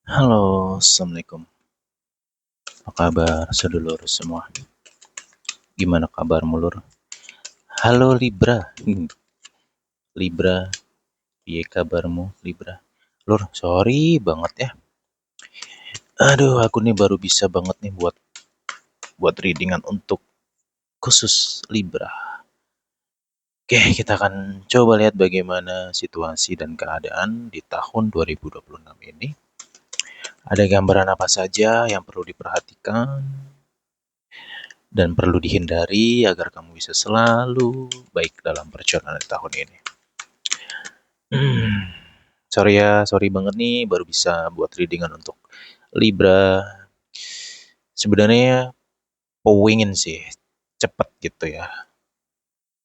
Halo, assalamualaikum. Apa kabar sedulur semua? Gimana kabarmu lur? Halo Libra. Libra, piye kabarmu Libra? Lur, sorry banget ya. Aduh, aku nih baru bisa banget nih buat readingan untuk khusus Libra. Oke, kita akan coba lihat bagaimana situasi dan keadaan di tahun 2026 ini. Ada gambaran apa saja yang perlu diperhatikan dan perlu dihindari agar kamu bisa selalu baik dalam perjalanan tahun ini. Sorry banget nih baru bisa buat readingan untuk Libra. Sebenarnya pengen sih cepet gitu ya.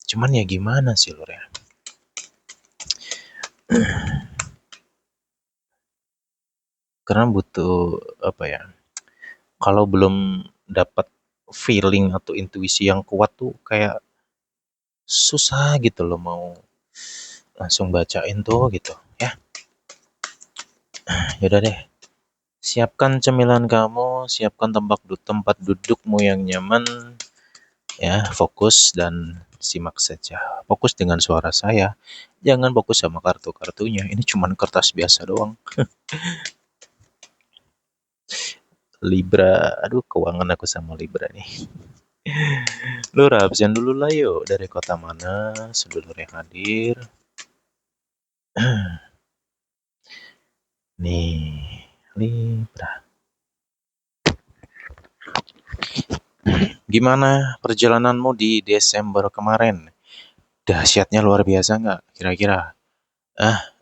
Cuman ya gimana sih lur ya. Karena butuh apa ya. Kalau belum dapat feeling atau intuisi yang kuat tuh kayak susah gitu loh mau langsung bacain tuh gitu ya. Yaudah deh. Siapkan cemilan kamu, siapkan tempat dudukmu yang nyaman, ya, fokus dan simak saja. Fokus dengan suara saya, jangan fokus sama kartu-kartunya. Ini cuman kertas biasa doang. Libra, aduh keuangan aku sama Libra nih. Lu absen dulu lah yuk, dari kota mana, sedulur yang hadir. Nih, Libra. Gimana perjalananmu di Desember kemarin? Dahsyatnya luar biasa nggak kira-kira? Ah,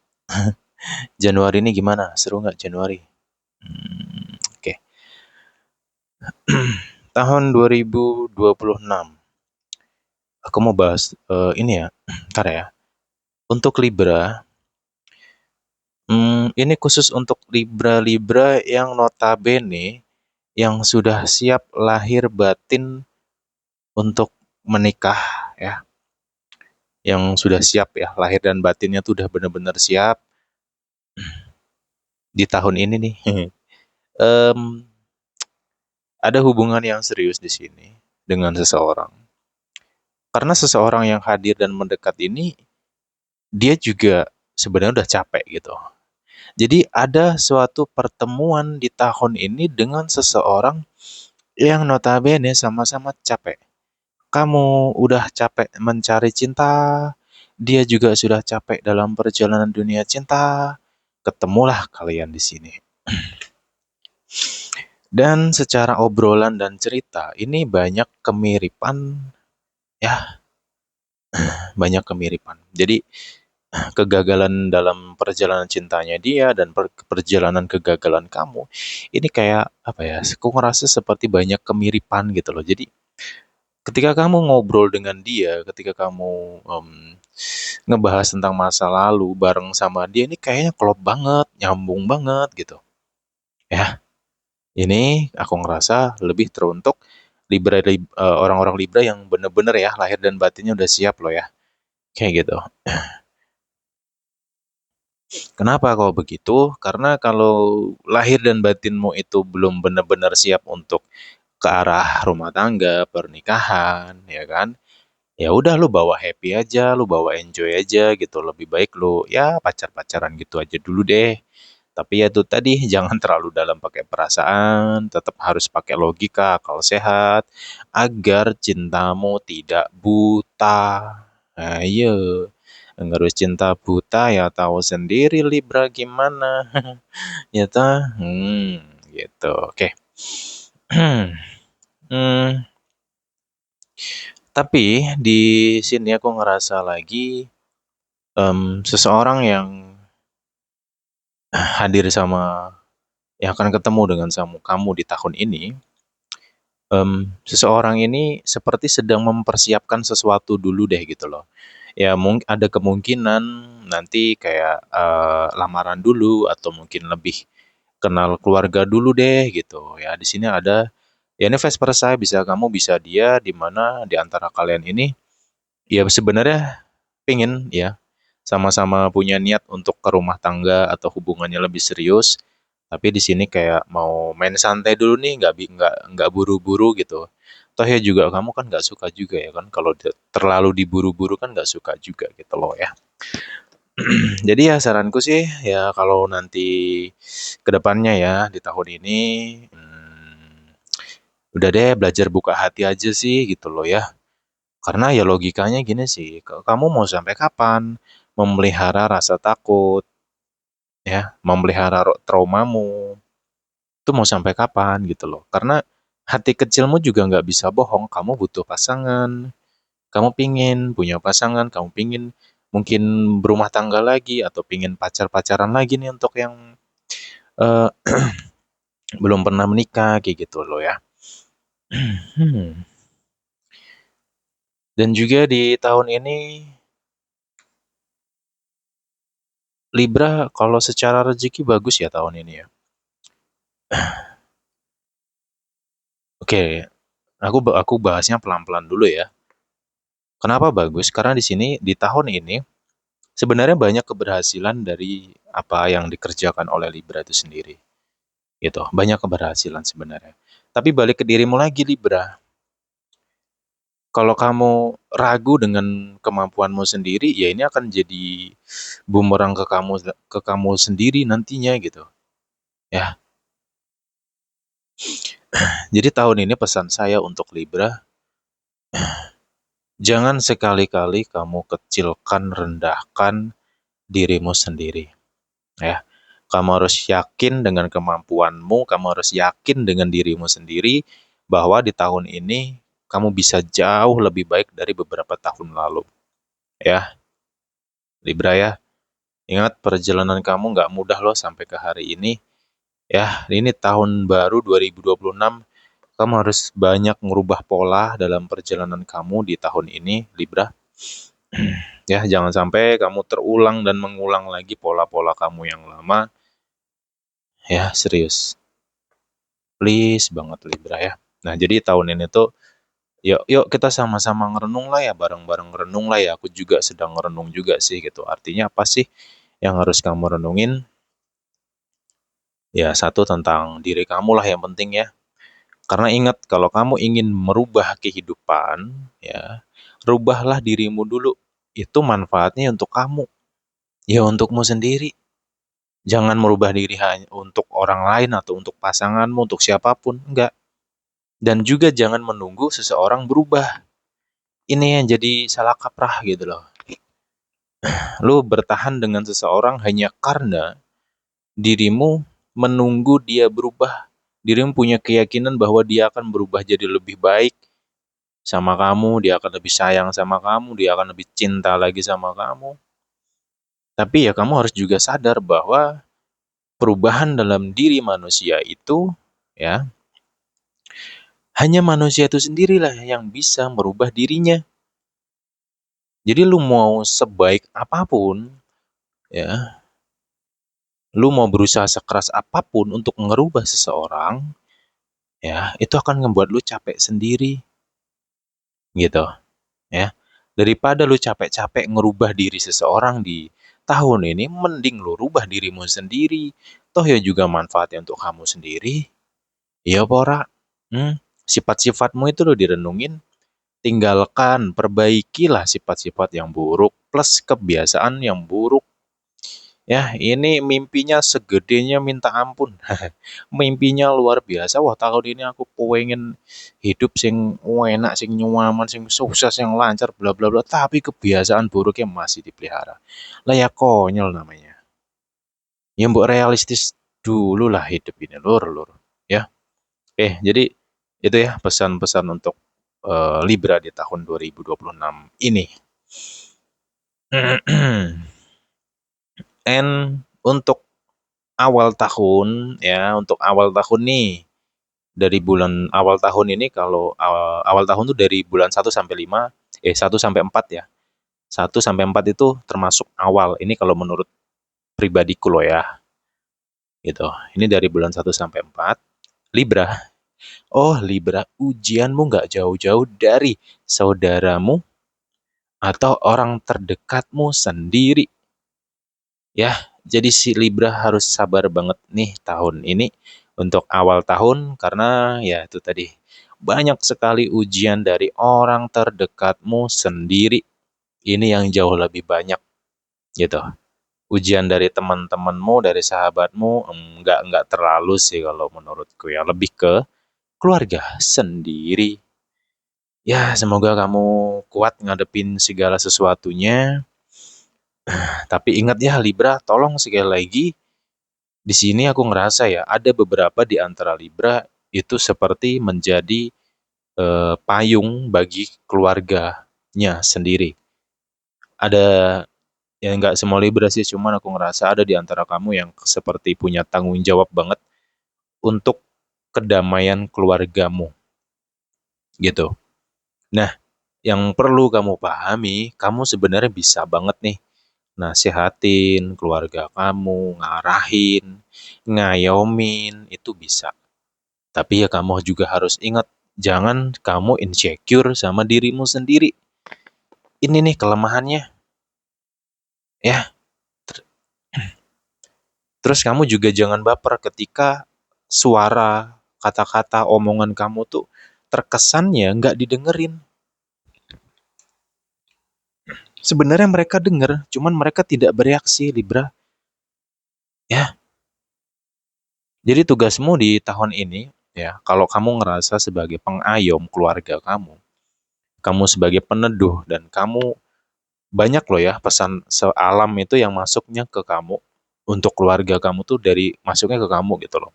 Januari ini gimana? Seru nggak Januari? Oke. Tahun 2026. Aku mau bahas ini ya. Ntar ya. Untuk Libra, ini khusus untuk Libra-Libra yang notabene yang sudah siap lahir batin untuk menikah ya. Yang sudah siap ya, lahir dan batinnya tuh udah bener-bener siap di tahun ini nih. Em, ada hubungan yang serius di sini dengan seseorang. Karena seseorang yang hadir dan mendekat ini, dia juga sebenarnya udah capek gitu. Jadi ada suatu pertemuan di tahun ini dengan seseorang yang notabene sama-sama capek. Kamu udah capek mencari cinta, dia juga sudah capek dalam perjalanan dunia cinta. Ketemulah kalian di sini. Dan secara obrolan dan cerita, ini banyak kemiripan, ya, banyak kemiripan. Jadi kegagalan dalam perjalanan cintanya dia dan perjalanan kegagalan kamu ini kayak apa ya, aku ngerasa seperti banyak kemiripan gitu loh. Jadi ketika kamu ngobrol dengan dia, ketika kamu ngebahas tentang masa lalu bareng sama dia, ini kayaknya klop banget, nyambung banget gitu ya. Ini aku ngerasa lebih teruntuk orang-orang Libra yang bener-bener ya lahir dan batinnya udah siap loh ya, kayak gitu. Kenapa kalau begitu? Karena kalau lahir dan batinmu itu belum benar-benar siap untuk ke arah rumah tangga, pernikahan, ya kan? Ya udah lu bawa happy aja, lu bawa enjoy aja gitu. Lebih baik lu ya pacar-pacaran gitu aja dulu deh. Tapi ya itu tadi jangan terlalu dalam pakai perasaan, tetap harus pakai logika, akal sehat agar cintamu tidak buta. Nah, iya. Harus cinta buta ya tahu sendiri Libra gimana. Ya toh? Gitu. Oke. Hmm, tapi di sini aku ngerasa lagi seseorang yang hadir sama yang akan ketemu dengan kamu di tahun ini. Seseorang ini seperti sedang mempersiapkan sesuatu dulu deh gitu loh. Ya mungkin ada kemungkinan nanti kayak lamaran dulu atau mungkin lebih kenal keluarga dulu deh gitu ya. Di sini ada ya ini vice versa, bisa dia di mana di antara kalian ini ya sebenarnya pingin ya sama-sama punya niat untuk ke rumah tangga atau hubungannya lebih serius, Tapi di sini kayak mau main santai dulu nih, nggak buru-buru gitu. Toh ya juga kamu kan nggak suka juga ya kan, kalau terlalu diburu-buru kan nggak suka juga gitu loh ya. Jadi ya saranku sih ya kalau nanti kedepannya ya di tahun ini, udah deh belajar buka hati aja sih gitu loh ya. Karena ya logikanya gini sih, kamu mau sampai kapan memelihara rasa takut ya, memelihara traumamu, itu mau sampai kapan gitu loh. Karena hati kecilmu juga nggak bisa bohong, kamu butuh pasangan, kamu pingin punya pasangan, kamu pingin mungkin berumah tangga lagi, atau pingin pacar-pacaran lagi nih untuk yang eh, belum pernah menikah, kayak gitu loh ya. Hmm. Dan juga di tahun ini, Libra kalau secara rezeki bagus ya tahun ini ya. Oke, aku bahasnya pelan-pelan dulu ya. Kenapa bagus? Karena di sini di tahun ini sebenarnya banyak keberhasilan dari apa yang dikerjakan oleh Libra itu sendiri. Gitu, banyak keberhasilan sebenarnya. Tapi balik ke dirimu lagi Libra. Kalau kamu ragu dengan kemampuanmu sendiri, ya ini akan jadi bumerang ke kamu sendiri nantinya gitu. Ya. Jadi tahun ini pesan saya untuk Libra, jangan sekali-kali kamu kecilkan, rendahkan dirimu sendiri. Ya. Kamu harus yakin dengan kemampuanmu, kamu harus yakin dengan dirimu sendiri bahwa di tahun ini kamu bisa jauh lebih baik dari beberapa tahun lalu. Ya, Libra ya. Ingat perjalanan kamu nggak mudah loh sampai ke hari ini. Ya, ini tahun baru 2026. Kamu harus banyak merubah pola dalam perjalanan kamu di tahun ini, Libra. Ya, jangan sampai kamu terulang dan mengulang lagi pola-pola kamu yang lama. Ya, serius. Please banget Libra ya. Nah, jadi tahun ini tuh yuk yuk kita sama-sama ngerenung lah ya, bareng-bareng ngerenung lah ya. Aku juga sedang ngerenung juga sih gitu. Artinya apa sih yang harus kamu renungin? Ya, satu tentang diri kamu lah yang penting ya. Karena ingat kalau kamu ingin merubah kehidupan, ya, rubahlah dirimu dulu. Itu manfaatnya untuk kamu, ya untukmu sendiri. Jangan merubah diri hanya untuk orang lain atau untuk pasanganmu, untuk siapapun, enggak. Dan juga jangan menunggu seseorang berubah. Ini yang jadi salah kaprah gitu loh. Lu bertahan dengan seseorang hanya karena dirimu menunggu dia berubah. Dirimu punya keyakinan bahwa dia akan berubah jadi lebih baik sama kamu, dia akan lebih sayang sama kamu, dia akan lebih cinta lagi sama kamu. Tapi ya kamu harus juga sadar bahwa perubahan dalam diri manusia itu ya hanya manusia itu sendirilah yang bisa merubah dirinya. Jadi lu mau sebaik apapun ya, lu mau berusaha sekeras apapun untuk ngerubah seseorang, ya itu akan ngebuat lu capek sendiri gitu ya. Daripada lu capek-capek ngerubah diri seseorang di tahun ini, mending lu rubah dirimu sendiri. Toh ya juga manfaatnya untuk kamu sendiri. Iya pora. Sifat-sifatmu itu lo direnungin, tinggalkan, perbaikilah sifat-sifat yang buruk plus kebiasaan yang buruk. Ya, ini mimpinya segedenya minta ampun. Mimpinya luar biasa. Wah, tahun ini aku pengen hidup sing enak, sing nyaman, sing sukses, yang lancar, bla bla bla. Tapi kebiasaan buruknya masih dipelihara. Lah ya konyol namanya. Ya mbok realistis dulu lah hidup ini, lur, lur. Ya. Jadi itu ya pesan-pesan untuk Libra di tahun 2026 ini. And untuk awal tahun ya, untuk awal tahun nih, dari bulan awal tahun ini, kalau awal tahun tuh dari bulan 1 sampai 5, 1 sampai 4 ya. 1 sampai 4 itu termasuk awal. Ini kalau menurut pribadiku loh ya. Gitu. Ini dari bulan 1 sampai 4. Libra. Oh, Libra, ujianmu nggak jauh-jauh dari saudaramu atau orang terdekatmu sendiri. Ya, Jadi si Libra harus sabar banget nih tahun ini untuk awal tahun karena ya itu tadi banyak sekali ujian dari orang terdekatmu sendiri. Ini yang jauh lebih banyak gitu. Ujian dari teman-temanmu, dari sahabatmu enggak terlalu sih kalau menurutku ya, lebih ke keluarga sendiri. Ya, semoga kamu kuat ngadepin segala sesuatunya. Tapi ingat ya Libra, tolong sekali lagi di sini aku ngerasa ya ada beberapa di antara Libra itu seperti menjadi payung bagi keluarganya sendiri. Ada ya nggak semua Libra sih, cuman aku ngerasa ada di antara kamu yang seperti punya tanggung jawab banget untuk kedamaian keluargamu gitu. Nah, yang perlu kamu pahami, kamu sebenarnya bisa banget nih nasihatin keluarga kamu, ngarahin, ngayomin, itu bisa. Tapi ya kamu juga harus ingat, jangan kamu insecure sama dirimu sendiri. Ini nih kelemahannya, ya. Terus kamu juga jangan baper ketika suara, kata-kata, omongan kamu tuh terkesannya nggak didengerin. Sebenarnya mereka denger, cuman mereka tidak bereaksi, Libra. Ya, jadi tugasmu di tahun ini, ya, kalau kamu ngerasa sebagai pengayom keluarga kamu sebagai peneduh, dan kamu banyak loh ya pesan sealam itu yang masuknya ke kamu, untuk keluarga kamu tuh dari masuknya ke kamu gitu loh.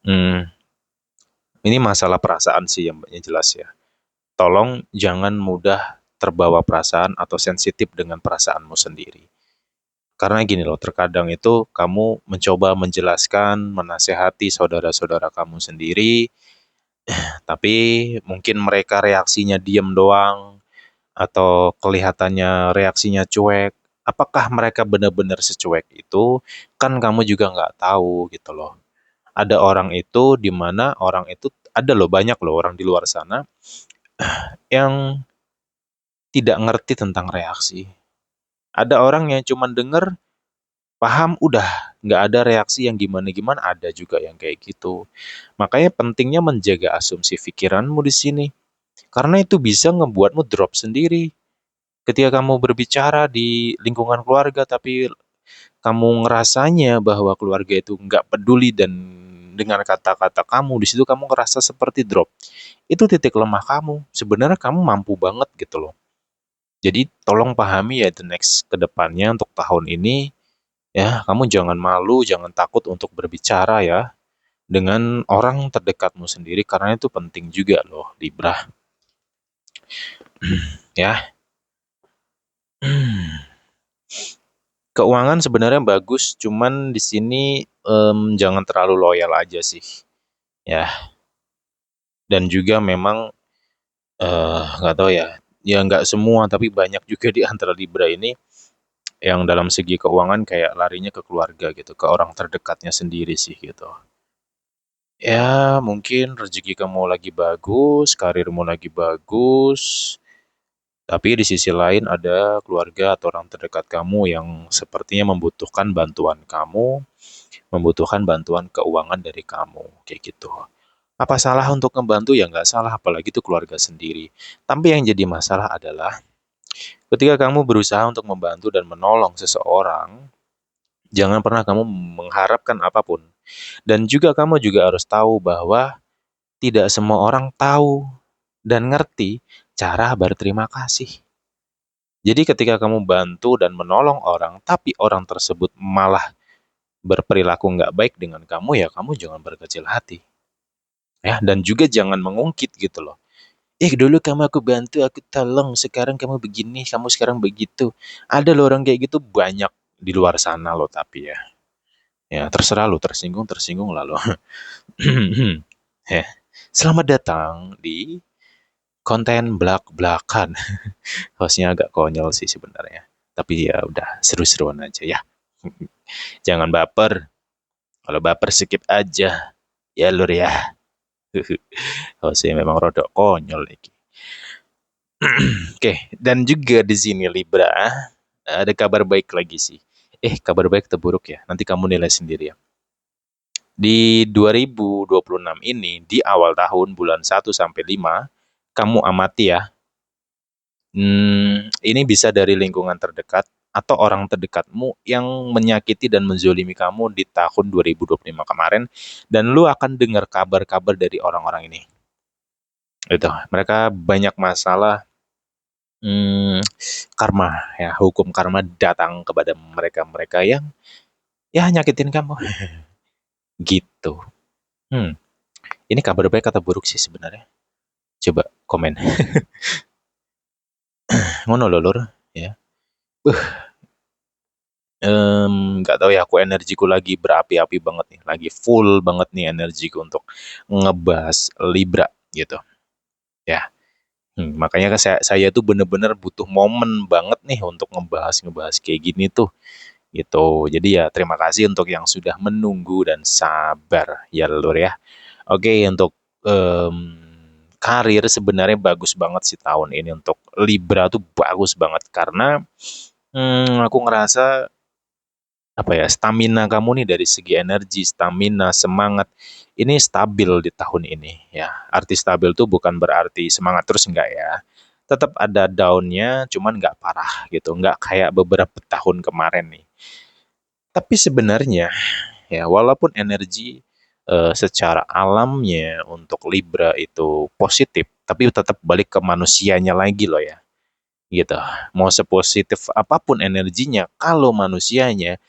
Hmm, ini masalah perasaan sih yang jelas ya. Tolong jangan mudah terbawa perasaan atau sensitif dengan perasaanmu sendiri. Karena gini loh, terkadang itu kamu mencoba menjelaskan, menasehati saudara-saudara kamu sendiri, tapi mungkin mereka reaksinya diem doang, atau kelihatannya reaksinya cuek. Apakah mereka benar-benar secuek itu? Kan kamu juga nggak tahu gitu loh. Ada orang itu, di mana orang itu, ada loh banyak loh orang di luar sana yang tidak ngerti tentang reaksi. Ada orang yang cuma denger, paham, udah nggak ada reaksi yang gimana-gimana, ada juga yang kayak gitu. Makanya pentingnya menjaga asumsi pikiranmu di sini. Karena itu bisa ngebuatmu drop sendiri. Ketika kamu berbicara di lingkungan keluarga, tapi kamu ngerasanya bahwa keluarga itu nggak peduli dan dengan kata-kata kamu, di situ kamu ngerasa seperti drop. Itu titik lemah kamu. Sebenarnya kamu mampu banget gitu loh. Jadi tolong pahami ya the next ke depannya untuk tahun ini, ya, kamu jangan malu, jangan takut untuk berbicara ya dengan orang terdekatmu sendiri karena itu penting juga loh, Libra. Ya. Keuangan sebenarnya bagus, cuman di sini jangan terlalu loyal aja sih. Ya, dan juga memang nggak tahu ya. Ya nggak semua, tapi banyak juga di antara Libra ini yang dalam segi keuangan kayak larinya ke keluarga gitu, ke orang terdekatnya sendiri sih gitu. Ya, mungkin rezeki kamu lagi bagus, karirmu lagi bagus, tapi di sisi lain ada keluarga atau orang terdekat kamu yang sepertinya membutuhkan bantuan kamu, membutuhkan bantuan keuangan dari kamu, kayak gitu. Apa salah untuk membantu? Ya nggak salah, apalagi itu keluarga sendiri. Tapi yang jadi masalah adalah ketika kamu berusaha untuk membantu dan menolong seseorang, jangan pernah kamu mengharapkan apapun. Dan juga kamu juga harus tahu bahwa tidak semua orang tahu dan ngerti cara berterima kasih. Jadi ketika kamu bantu dan menolong orang, tapi orang tersebut malah berperilaku nggak baik dengan kamu, ya kamu jangan berkecil hati. Ya, dan juga jangan mengungkit gitu loh. Dulu kamu aku bantu, aku tolong, sekarang kamu begini, kamu sekarang begitu. Ada loh orang kayak gitu banyak di luar sana loh, tapi ya. Ya, terserah lo, tersinggung, tersinggung lalu. Ya. Selamat datang di konten belak-belakan. Hostnya agak konyol sih sebenarnya. Tapi ya udah, seru-seruan aja ya. Jangan baper. Kalau baper skip aja. Ya lur ya. Hostnya memang rodok konyol lagi. Oke, dan juga di sini Libra, ada kabar baik lagi sih. Kabar baik atau buruk ya? Nanti kamu nilai sendiri ya. Di 2026 ini, di awal tahun bulan 1 sampai 5, kamu amati ya. Ini bisa dari lingkungan terdekat atau orang terdekatmu yang menyakiti dan menzolimi kamu di tahun 2025 kemarin, dan lu akan dengar kabar-kabar dari orang-orang ini. Itu, mereka banyak masalah. Karma ya, hukum karma datang kepada mereka-mereka yang ya nyakitin kamu. Gitu. Hmm, ini kabar baik atau buruk sih sebenarnya? Coba komen. Ngono lho, Lur, ya. Nggak tahu ya, aku energiku lagi berapi-api banget nih, lagi full banget nih energiku untuk ngebahas Libra gitu. Ya. Makanya kan saya tuh bener-bener butuh momen banget nih untuk ngebahas kayak gini tuh. Gitu. Jadi ya terima kasih untuk yang sudah menunggu dan sabar ya Lur ya. Oke, untuk karir sebenarnya bagus banget sih tahun ini untuk Libra tuh bagus banget karena aku ngerasa apa ya, stamina kamu nih dari segi energi, stamina, semangat ini stabil di tahun ini ya. Arti stabil tuh bukan berarti semangat terus enggak ya. Tetap ada down-nya, cuman nggak parah gitu, nggak kayak beberapa tahun kemarin nih. Tapi sebenarnya ya, walaupun energi secara alamnya untuk Libra itu positif, tapi tetap balik ke manusianya lagi loh ya. Gitu. Mau sepositif apapun energinya, kalau manusianya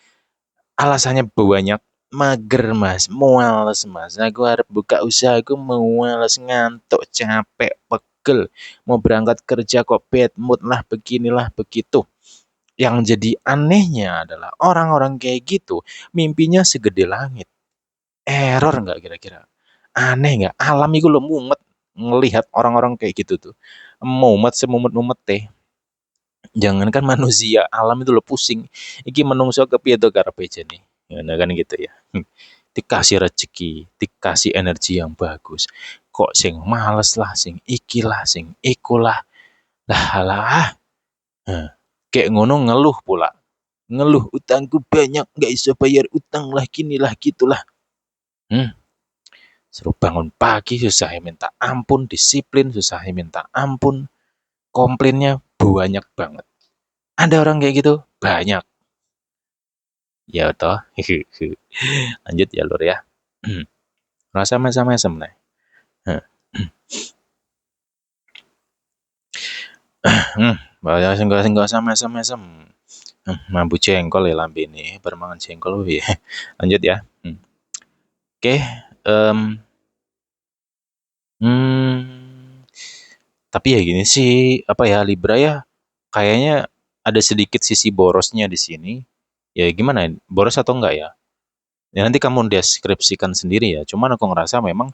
alasannya banyak, mager mas, muales mas, aku harus buka usaha, aku muales, ngantuk, capek, pegel, mau berangkat kerja kok bad mood lah, beginilah, begitu. Yang jadi anehnya adalah orang-orang kayak gitu, mimpinya segede langit. Error nggak kira-kira? Aneh nggak? Alam itu lo mumet ngelihat orang-orang kayak gitu tuh. Mumet semumet-mumet teh. Jangankan manusia, alam itu lo pusing. Iki menungso kepiye to karepe jane. Nah kan gitu ya. Dikasih rezeki, dikasih energi yang bagus. Kok sing males lah, sing iki lah, sing iku lah. Lah lah. Kayak ngono ngeluh pula. Ngeluh utangku banyak, nggak bisa bayar utang lah, gini lah, gitulah. Hmm, Suruh bangun pagi susah minta ampun, disiplin susah minta ampun, komplainnya banyak banget. Ada orang kayak gitu? Banyak. Ya toh. Lanjut ya Lur ya. Rasa mesem-mesem nih. Bahaya enggak usah mesem-mesem. Mambu jengkol ya lambe ini, bermangan jengkol ya. Lanjut ya. Oke, hmm, tapi ya gini sih, apa ya, Libra ya, kayaknya ada sedikit sisi borosnya di sini. Ya gimana ya, boros atau enggak ya? Ya nanti kamu deskripsikan sendiri ya. Cuman aku ngerasa memang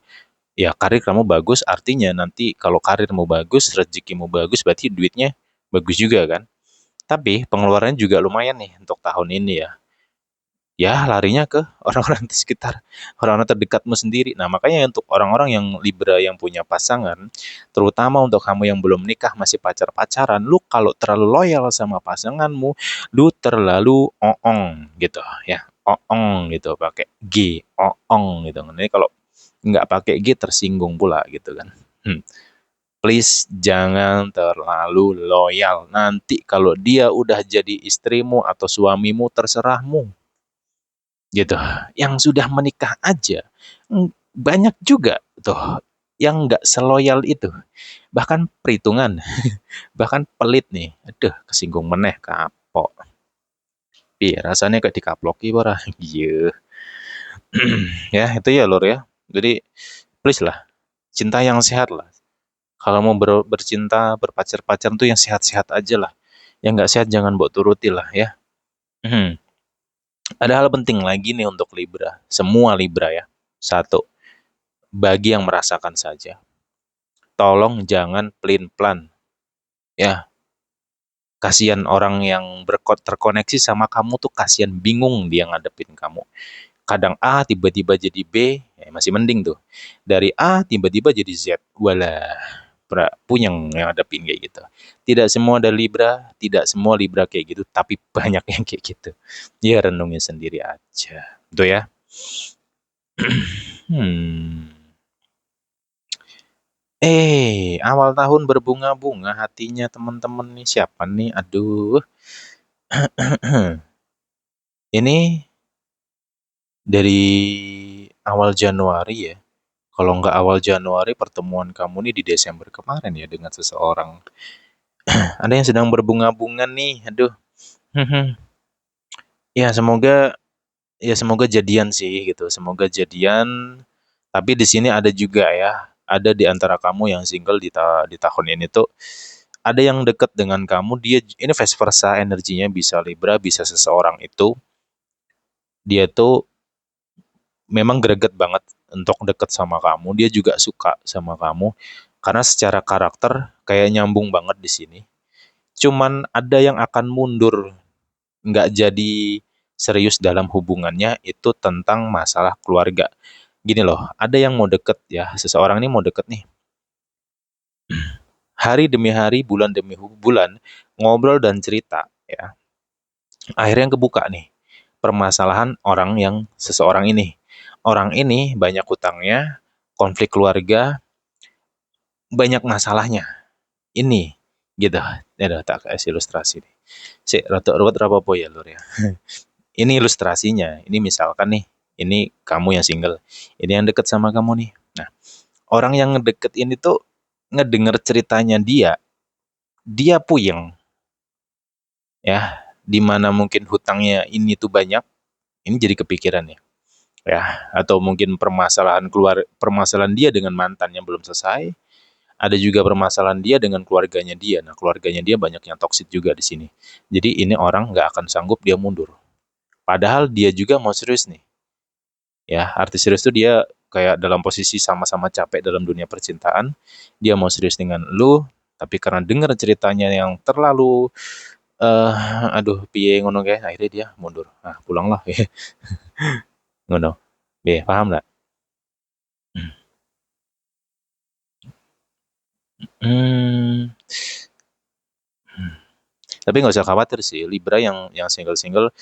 ya karir kamu bagus, artinya nanti kalau karirmu bagus, rezekimu bagus, berarti duitnya bagus juga kan. Tapi pengeluarannya juga lumayan nih untuk tahun ini ya. Ya larinya ke orang-orang di sekitar, orang-orang terdekatmu sendiri. Nah makanya untuk orang-orang yang Libra yang punya pasangan, terutama untuk kamu yang belum nikah masih pacar-pacaran, lu kalau terlalu loyal sama pasanganmu, lu terlalu oong gitu ya, oong gitu, pakai G, oong gitu. Ini kalau nggak pakai G tersinggung pula gitu kan. Please jangan terlalu loyal. Nanti kalau dia udah jadi istrimu atau suamimu, terserahmu gitu. Yang sudah menikah aja banyak juga tuh yang nggak seloyal itu, bahkan perhitungan, bahkan pelit nih, aduh kesinggung meneh kapok. Iya rasanya kayak dikaploki ora. Iya. Ya itu ya Lur ya, jadi please lah, cinta yang sehat lah. Kalau mau bercinta, berpacar-pacaran tuh yang sehat-sehat aja lah, yang nggak sehat jangan buat turuti lah ya. Ada hal penting lagi nih untuk Libra, semua Libra ya. Satu, bagi yang merasakan saja, tolong jangan pelin-pelan ya. Kasihan orang yang terkoneksi sama kamu tuh, kasihan, bingung dia ngadepin kamu. Kadang A tiba-tiba jadi B, ya masih mending tuh. Dari A tiba-tiba jadi Z, walah, punyeng yang hadapin kayak gitu. Tidak semua ada Libra, tidak semua Libra kayak gitu, tapi banyak yang kayak gitu. Ya renungin sendiri aja. Itu ya. Hmm. Awal tahun berbunga-bunga hatinya teman-teman nih siapa nih? Aduh. Ini dari awal Januari ya. Kalau nggak awal Januari, pertemuan kamu nih di Desember kemarin ya dengan seseorang. Ada yang sedang berbunga-bunga nih. Aduh. Ya semoga jadian sih gitu. Semoga jadian. Tapi di sini ada juga ya. Ada di antara kamu yang single di tahun ini tuh ada yang deket dengan kamu. Dia ini vice versa energinya bisa Libra, bisa seseorang itu. Dia tuh memang greget banget untuk deket sama kamu. Dia juga suka sama kamu karena secara karakter kayak nyambung banget di sini. Cuman ada yang akan mundur, nggak jadi serius dalam hubungannya itu tentang masalah keluarga. Gini loh, ada yang mau deket ya, seseorang ini mau deket nih. Hari demi hari, bulan demi bulan, ngobrol dan cerita ya. Akhirnya kebuka nih, permasalahan orang yang seseorang ini. Orang ini banyak hutangnya, konflik keluarga, banyak masalahnya. Ini gitu. Ya udah tak kasih ilustrasi nih. Si rata ruwet apa ya lur ya. Ini ilustrasinya. Ini misalkan nih, ini kamu yang single. Ini yang deket sama kamu nih. Nah, orang yang ngedeket ini tuh ngedenger ceritanya dia puyeng ya. Dimana mungkin hutangnya ini tuh banyak, ini jadi kepikiran ya. Atau mungkin permasalahan dia dengan mantan yang belum selesai. Ada juga permasalahan dia dengan keluarganya dia. Nah, keluarganya dia banyak yang toksik juga di sini. Jadi ini orang nggak akan sanggup dia mundur. Padahal dia juga mau serius nih. Ya, arti serius itu dia kayak dalam posisi sama-sama capek dalam dunia percintaan. Dia mau serius dengan lu, tapi karena dengar ceritanya yang terlalu aduh piye ngono kayak akhirnya dia mundur. Nah, pulanglah ya. Ngono. Ya, paham nggak? Hmm. Tapi nggak usah khawatir sih, Libra yang single-single,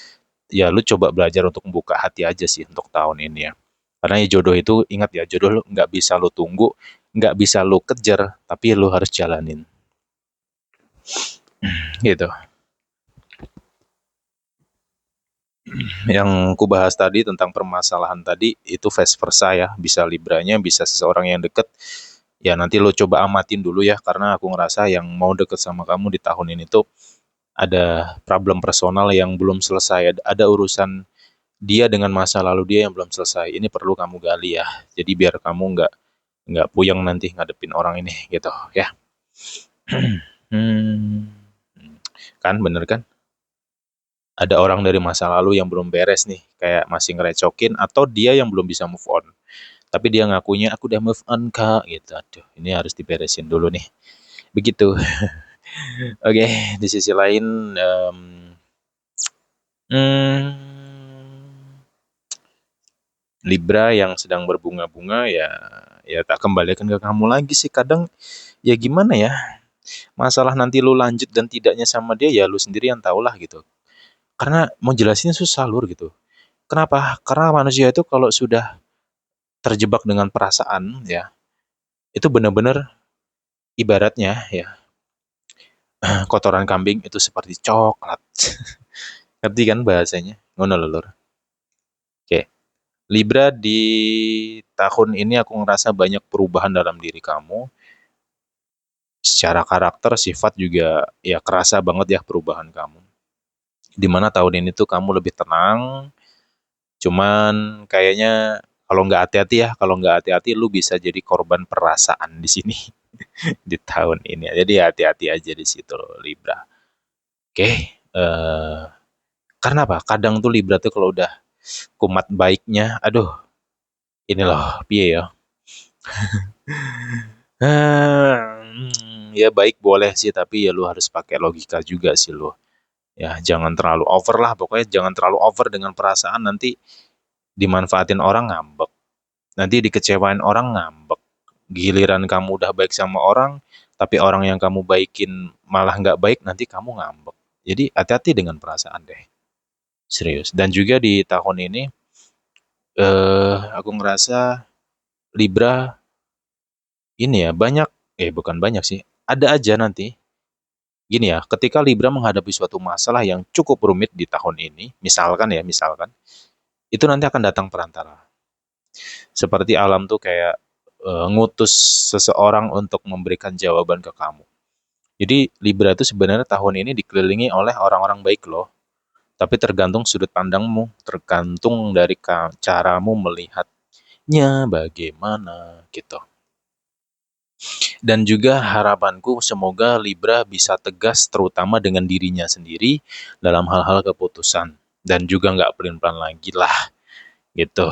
ya lu coba belajar untuk membuka hati aja sih untuk tahun ini ya. Karena ya jodoh itu, ingat ya, jodoh lu nggak bisa lu tunggu, nggak bisa lu kejar, tapi lu harus jalanin. Gitu. Yang ku bahas tadi tentang permasalahan tadi, itu vice versa ya. Bisa Libranya, bisa seseorang yang deket. Ya nanti lu coba amatin dulu ya, karena aku ngerasa yang mau deket sama kamu di tahun ini tuh ada problem personal yang belum selesai. Ada urusan dia dengan masa lalu dia yang belum selesai. Ini perlu kamu gali ya. Jadi biar kamu nggak puyeng nanti ngadepin orang ini gitu ya. Hmm, kan bener kan? Ada orang dari masa lalu yang belum beres nih, kayak masih ngerecokin atau dia yang belum bisa move on. Tapi dia ngakunya aku udah move on kak gitu. Aduh, ini harus diberesin dulu nih. Begitu. Oke, di sisi lain hmm, Libra yang sedang berbunga-bunga ya tak kembalikan ke kamu lagi sih. Kadang ya gimana ya, masalah nanti lu lanjut dan tidaknya sama dia ya lu sendiri yang tahu lah gitu. Karena mau jelasinnya susah lur gitu. Kenapa? Karena manusia itu kalau sudah terjebak dengan perasaan ya, itu benar-benar ibaratnya ya, kotoran kambing itu seperti coklat. Ngerti kan bahasanya? Ngono lho, lur. Oke. Libra di tahun ini aku ngerasa banyak perubahan dalam diri kamu. Secara karakter, sifat juga ya kerasa banget ya perubahan kamu. Dimana tahun ini tuh kamu lebih tenang, cuman kayaknya kalau nggak hati-hati lu bisa jadi korban perasaan di sini di tahun ini. Jadi hati-hati aja di situ Libra. Oke, karena apa? Kadang tuh Libra tuh kalau udah kumat baiknya, aduh, ini loh, piye ya? Ya baik boleh sih, tapi ya lu harus pakai logika juga sih lu. Ya jangan terlalu over lah, pokoknya jangan terlalu over dengan perasaan nanti dimanfaatin orang ngambek. Nanti dikecewain orang ngambek. Giliran kamu udah baik sama orang, Tapi orang yang kamu baikin malah nggak baik, nanti kamu ngambek. Jadi hati-hati dengan perasaan deh. Serius. Dan juga di tahun ini, aku ngerasa Libra ini ya banyak, bukan banyak sih, ada aja nanti. Gini ya, ketika Libra menghadapi suatu masalah yang cukup rumit di tahun ini, misalkan, itu nanti akan datang perantara. Seperti alam tuh kayak ngutus seseorang untuk memberikan jawaban ke kamu. Jadi Libra itu sebenarnya tahun ini dikelilingi oleh orang-orang baik loh. Tapi tergantung sudut pandangmu, tergantung dari caramu melihatnya bagaimana gitu. Dan juga harapanku semoga Libra bisa tegas terutama dengan dirinya sendiri dalam hal-hal keputusan. Dan juga nggak pelin-pelan lagi lah gitu.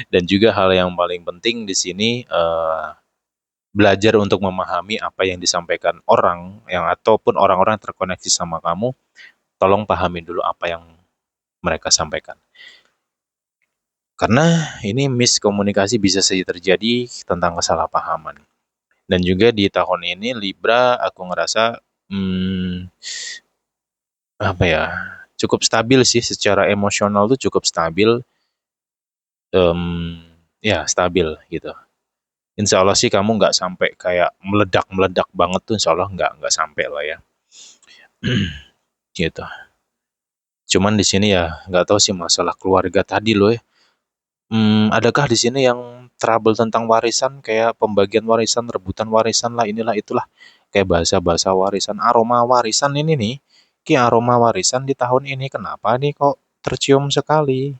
Dan juga hal yang paling penting di sini, belajar untuk memahami apa yang disampaikan orang yang ataupun orang-orang yang terkoneksi sama kamu, tolong pahami dulu apa yang mereka sampaikan. Karena ini miskomunikasi bisa saja terjadi tentang kesalahpahaman. Dan juga di tahun ini Libra aku ngerasa apa ya, cukup stabil sih secara emosional tuh cukup stabil. Ya stabil gitu. Insya Allah sih kamu nggak sampai kayak meledak-meledak banget tuh, insya Allah nggak sampai lah ya. Gitu. Cuman di sini ya nggak tahu sih masalah keluarga tadi loh ya. Adakah di sini yang trouble tentang warisan kayak pembagian warisan, rebutan warisan lah, inilah itulah, kayak bahasa-bahasa warisan, aroma warisan ini nih, aroma warisan di tahun ini kenapa nih kok tercium sekali?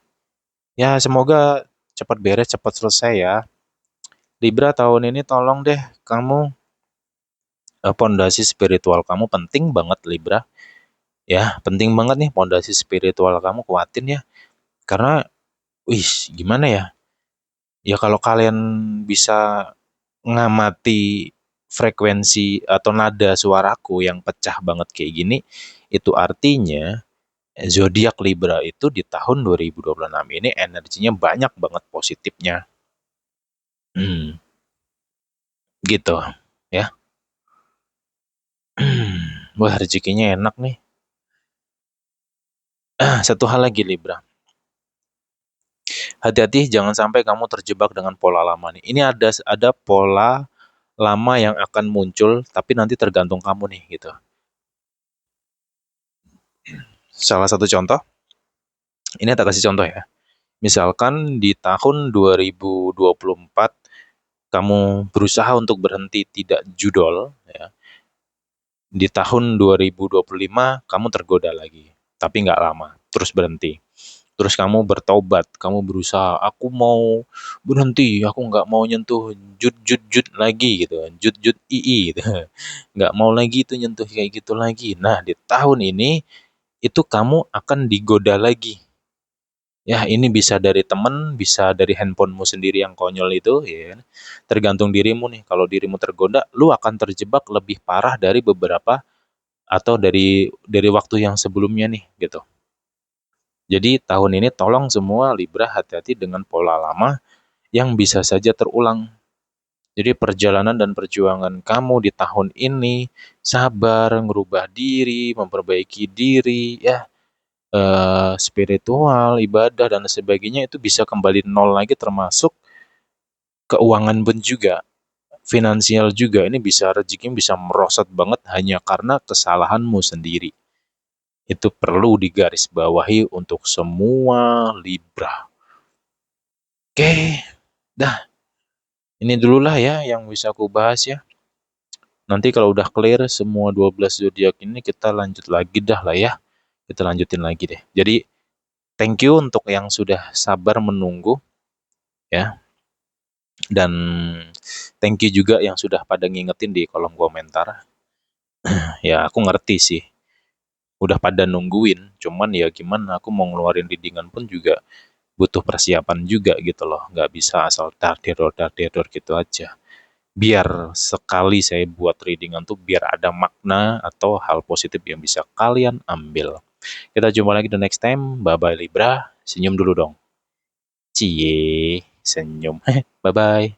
Ya semoga cepat beres, cepat selesai ya. Libra tahun ini tolong deh kamu, pondasi spiritual kamu penting banget Libra. Ya, penting banget nih pondasi spiritual kamu kuatin ya. Karena, wih, gimana ya? Ya kalau kalian bisa ngamati frekuensi atau nada suaraku yang pecah banget kayak gini, itu artinya zodiak Libra itu di tahun 2026 ini energinya banyak banget positifnya. Gitu ya. Wah, rezekinya enak nih. Satu hal lagi Libra. Hati-hati jangan sampai kamu terjebak dengan pola lama nih. Ini ada pola lama yang akan muncul tapi nanti tergantung kamu nih gitu. Salah satu contoh, ini tak kasih contoh ya. Misalkan di tahun 2024 kamu berusaha untuk berhenti tidak judol ya. Di tahun 2025 kamu tergoda lagi, tapi nggak lama, terus berhenti. Terus kamu bertobat, kamu berusaha, aku mau berhenti, aku nggak mau nyentuh jut lagi gitu, jut ii gitu. Nggak mau lagi itu nyentuh kayak gitu lagi. Nah di tahun ini itu kamu akan digoda lagi. Ya ini bisa dari temen, bisa dari handphonemu sendiri yang konyol itu, ya kan? Tergantung dirimu nih. Kalau dirimu tergoda, lu akan terjebak lebih parah dari beberapa atau dari waktu yang sebelumnya nih gitu. Jadi tahun ini tolong semua Libra hati-hati dengan pola lama yang bisa saja terulang. Jadi perjalanan dan perjuangan kamu di tahun ini sabar, ngerubah diri, memperbaiki diri, ya spiritual, ibadah dan sebagainya itu bisa kembali nol lagi, termasuk keuangan pun juga, finansial juga. Ini bisa rezeki bisa merosot banget hanya karena kesalahanmu sendiri. Itu perlu digarisbawahi untuk semua Libra. Oke, dah. Ini dulu lah ya yang bisa aku bahas ya. Nanti kalau udah clear semua 12 zodiak ini kita lanjut lagi dah lah ya. Kita lanjutin lagi deh. Jadi thank you untuk yang sudah sabar menunggu ya. Dan thank you juga yang sudah pada ngingetin di kolom komentar. Ya aku ngerti sih. Udah pada nungguin. Cuman ya gimana aku mau ngeluarin readingan pun juga butuh persiapan juga gitu loh. Nggak bisa asal dar-der gitu aja. Biar sekali saya buat readingan tuh biar ada makna atau hal positif yang bisa kalian ambil. Kita jumpa lagi the next time. Bye-bye Libra. Senyum dulu dong. Cie, senyum. Bye-bye.